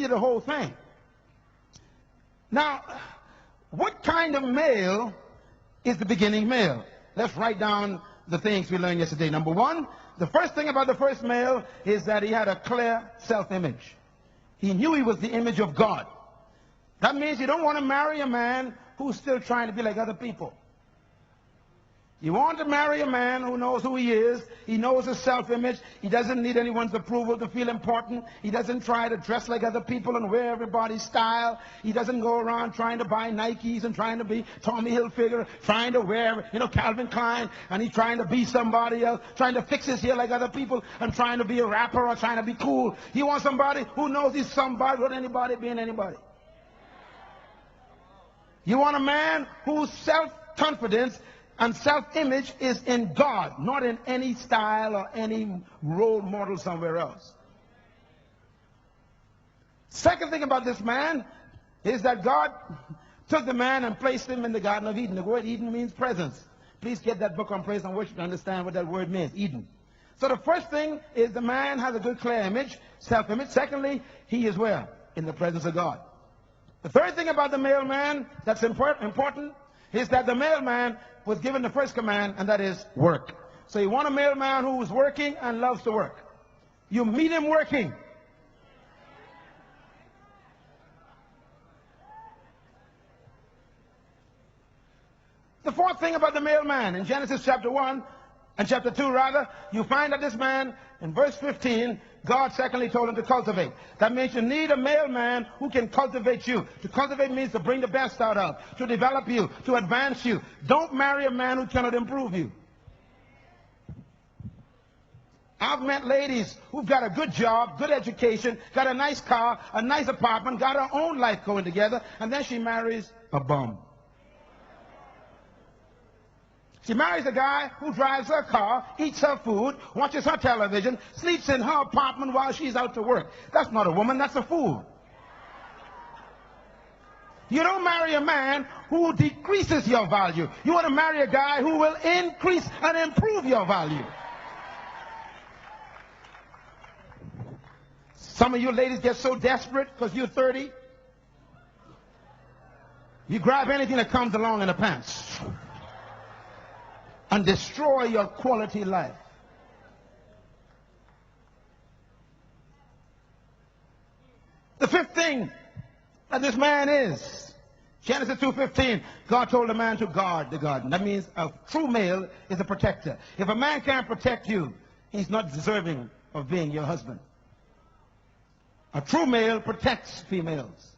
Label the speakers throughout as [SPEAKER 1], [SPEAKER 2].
[SPEAKER 1] you the whole thing. Now, what kind of male is the beginning male? Let's write down the things we learned yesterday. Number one, the first thing about the first male is that he had a clear self-image. He knew he was the image of God. That means you don't want to marry a man who's still trying to be like other people. You want to marry a man who knows who he is. He knows his self-image. He doesn't need anyone's approval to feel important. He doesn't try to dress like other people and wear everybody's style. He doesn't go around trying to buy Nikes and trying to be Tommy Hilfiger, trying to wear, Calvin Klein, and he's trying to be somebody else, trying to fix his hair like other people, and trying to be a rapper or trying to be cool. He wants somebody who knows he's somebody without anybody being anybody. You want a man whose self-confidence and self-image is in God, not in any style or any role model somewhere else. Second thing about this man is that God took the man and placed him in the Garden of Eden. The word Eden means presence. Please get that book on praise and worship to understand what that word means, Eden. So the first thing is the man has a good clear image, self-image. Secondly, he is where? In the presence of God. The third thing about the male man that's important is that the male man was given the first command, and that is work. So you want a male man who is working and loves to work. You meet him working. The fourth thing about the male man, in Genesis chapter 1 and chapter 2 rather, you find that this man, in verse 15, God secondly told him to cultivate. That means you need a male man who can cultivate you. To cultivate means to bring the best out of, to develop you, to advance you. Don't marry a man who cannot improve you. I've met ladies who've got a good job, good education, got a nice car, a nice apartment, got her own life going together, and then she marries a bum. She marries a guy who drives her car, eats her food, watches her television, sleeps in her apartment while she's out to work. That's not a woman, that's a fool. You don't marry a man who decreases your value. You want to marry a guy who will increase and improve your value. Some of you ladies get so desperate because you're 30. You grab anything that comes along in the pants and destroy your quality life. The fifth thing that this man is, Genesis 2:15, God told the man to guard the garden. That means a true male is a protector. If a man can't protect you, he's not deserving of being your husband. A true male protects females.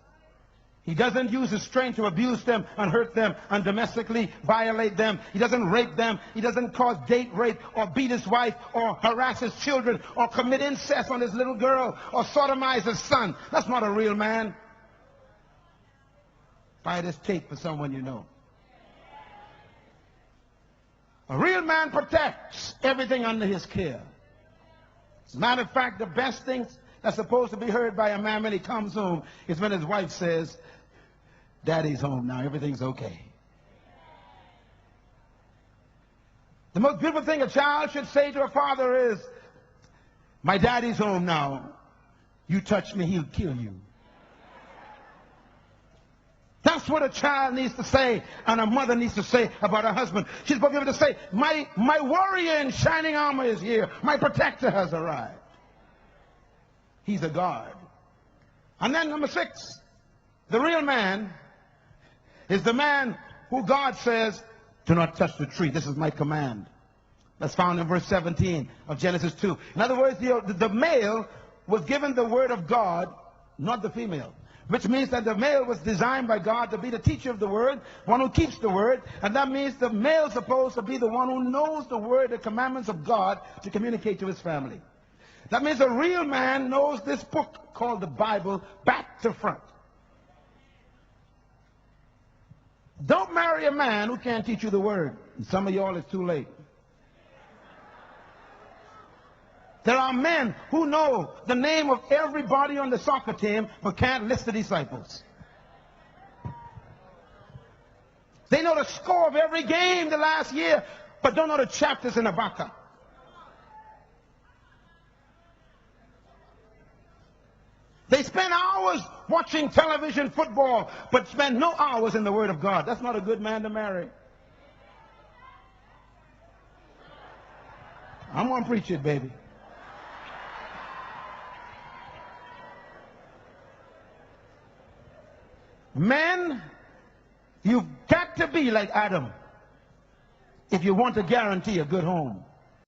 [SPEAKER 1] He doesn't use his strength to abuse them and hurt them and domestically violate them. He doesn't rape them. He doesn't cause date rape or beat his wife or harass his children or commit incest on his little girl or sodomize his son. That's not a real man. Buy this tape for someone you know. A real man protects everything under his care. As a matter of fact, the best things that's supposed to be heard by a man when he comes home is when his wife says, "Daddy's home now, everything's okay." The most beautiful thing a child should say to a father is, "My daddy's home now. You touch me, he'll kill you." That's what a child needs to say, and a mother needs to say about her husband. She's supposed to be able to say, my warrior in shining armor is here. My protector has arrived. He's a guard. And then number 6, the real man is the man who God says, "Do not touch the tree. This is my command." That's found in verse 17 of Genesis 2. In other words, the male was given the word of God, not the female. Which means that the male was designed by God to be the teacher of the word, one who keeps the word. And that means the male is supposed to be the one who knows the word, the commandments of God, to communicate to his family. That means a real man knows this book called the Bible back to front. Don't marry a man who can't teach you the word. And some of y'all, it's too late. There are men who know the name of everybody on the soccer team but can't list the disciples. They know the score of every game the last year but don't know the chapters in Habakkuk. They spend hours watching television, football, but spend no hours in the Word of God. That's not a good man to marry. I'm going to preach it, baby. Men, you've got to be like Adam if you want to guarantee a good home.